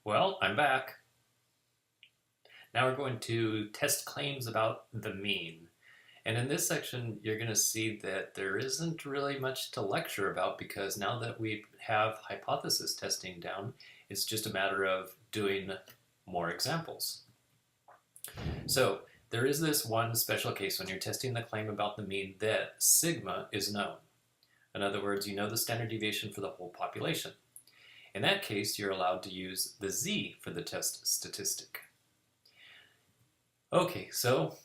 Well, I'm back. Now we're going to test claims about the mean. And in this section, you're going to see that there isn't really much to lecture about because now that we have hypothesis testing down, it's just a matter of doing more examples. So there is this one special case when you're testing the claim about the mean that sigma is known. In other words, you know the standard deviation for the whole population. In that case, you're allowed to use the z for the test statistic. Okay, so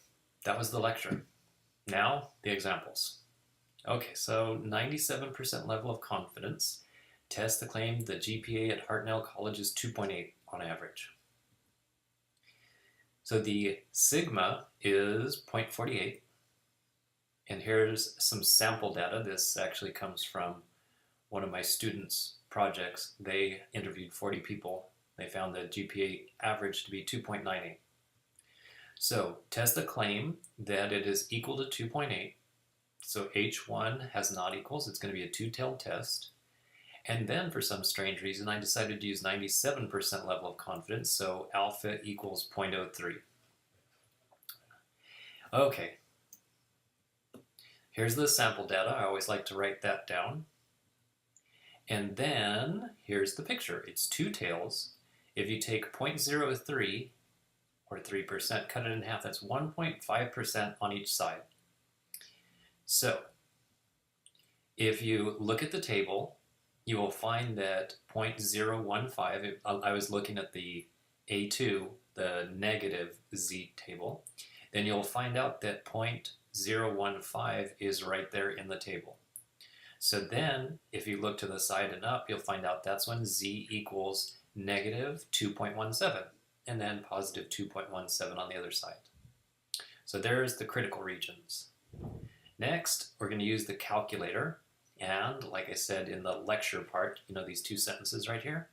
that was the lecture. Now, the examples. Okay, so 97% level of confidence. Test the claim the GPA at Hartnell College is 2.8 on average. So the sigma is 0.48. And here's some sample data. This actually comes from one of my students' projects. They interviewed 40 people. They found the GPA average to be 2.98. So test the claim that it is equal to 2.8. So H1 has not equals. It's going to be a two-tailed test. And then for some strange reason, I decided to use 97% level of confidence. So alpha equals 0.03. Okay. Here's the sample data. I always like to write that down. And then here's the picture. It's two tails. If you take 0.03 or 3%, cut it in half, that's 1.5% on each side. So if you look at the table, you will find that 0.015, I was looking at the A2, the negative z table, then you'll find out that 0.015 is right there in the table. So then, if you look to the side and up, you'll find out that's when z equals negative 2.17, and then positive 2.17 on the other side. So there's the critical regions. Next, we're going to use the calculator, and like I said in the lecture part, you know these two sentences right here?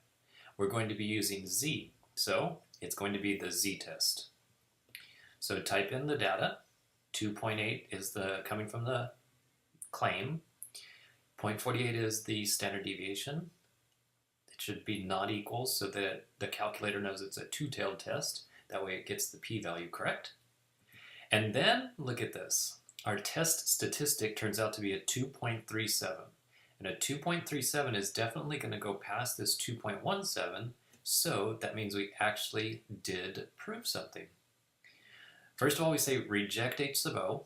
We're going to be using z, so it's going to be the z-test. So type in the data. 2.8 is coming from the claim. 0.48 is the standard deviation. It should be not equals so that the calculator knows it's a two-tailed test. That way it gets the p-value correct. And then look at this. Our test statistic turns out to be a 2.37. And a 2.37 is definitely going to go past this 2.17, so that means we actually did prove something. First of all, we say reject h sub o,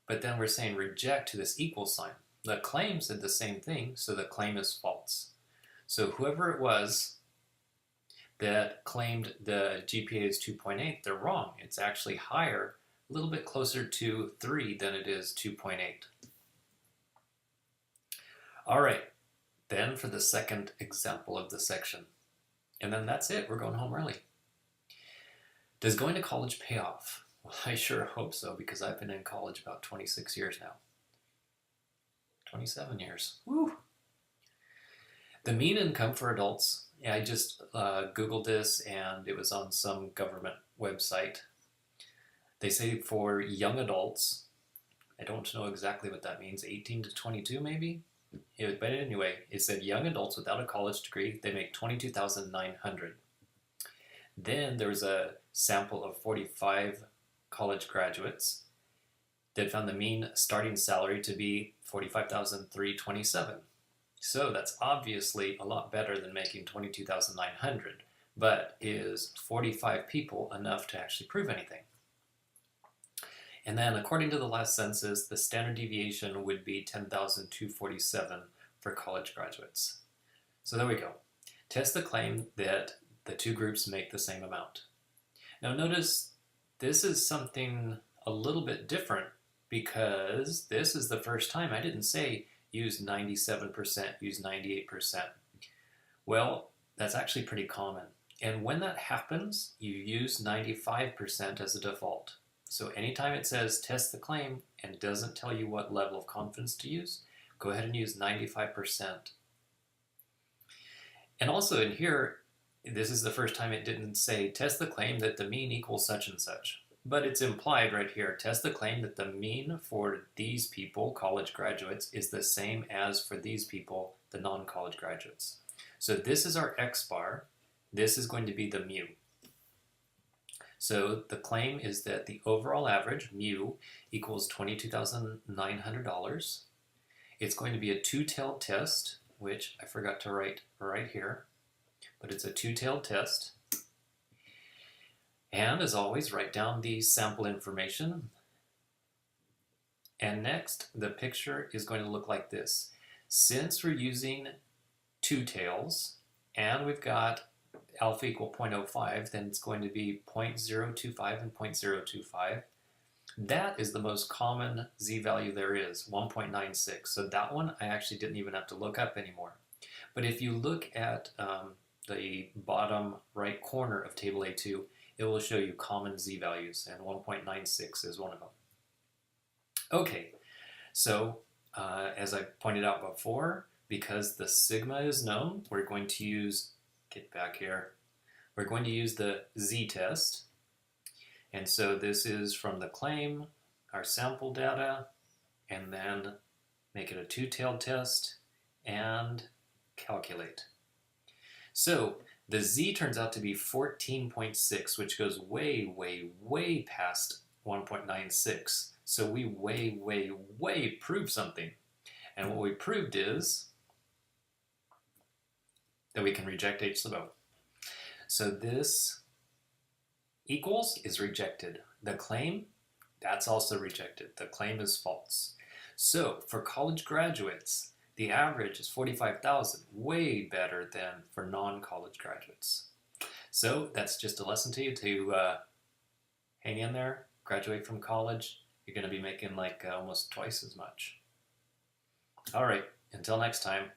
but then we're saying reject to this equal sign. The claim said the same thing, so the claim is false. So whoever it was that claimed the GPA is 2.8, they're wrong. It's actually higher, a little bit closer to 3 than it is 2.8. All right, then for the second example of the section. And then that's it, we're going home early. Does going to college pay off? Well, I sure hope so, because I've been in college about 26 years now. 27 years. Woo! The mean income for adults, I just Googled this and it was on some government website. They say for young adults, I don't know exactly what that means, 18 to 22 maybe? But anyway, it said young adults without a college degree, they make $22,900. Then there was a sample of 45 college graduates that found the mean starting salary to be $45,327. So that's obviously a lot better than making $22,900, but is 45 people enough to actually prove anything? And then according to the last census, the standard deviation would be 10,247 for college graduates. So there we go. Test the claim that the two groups make the same amount. Now notice this is something a little bit different because this is the first time I didn't say use 97%, use 98%. Well, that's actually pretty common. And when that happens, you use 95% as a default. So anytime it says test the claim and doesn't tell you what level of confidence to use, go ahead and use 95%. And also in here, this is the first time it didn't say test the claim that the mean equals such and such. But it's implied right here, test the claim that the mean for these people, college graduates, is the same as for these people, the non-college graduates. So this is our X bar, This is going to be the mu. So the claim is that the overall average, mu, equals $22,900. It's going to be a two-tailed test, which I forgot to write right here, but it's a two-tailed test. And as always, write down the sample information. And next, the picture is going to look like this. Since we're using two tails, and we've got alpha equal 0.05, then it's going to be 0.025 and 0.025. That is the most common z-value there is, 1.96. So that one I actually didn't even have to look up anymore. But if you look at the bottom right corner of table A2, it will show you common z-values, and 1.96 is one of them. Okay, so as I pointed out before, because the sigma is known, we're going to use, get back here, we're going to use the z-test. And so this is from the claim, our sample data, and then make it a two-tailed test and calculate. So the z turns out to be 14.6, which goes way, way, way past 1.96. So we way, way, way proved something. And what we proved is that we can reject H sub O. So this equals is rejected. The claim, that's also rejected. The claim is false. So for college graduates, the average is 45,000, way better than for non-college graduates. So that's just a lesson to you to hang in there, graduate from college. You're going to be making like almost twice as much. All right, until next time.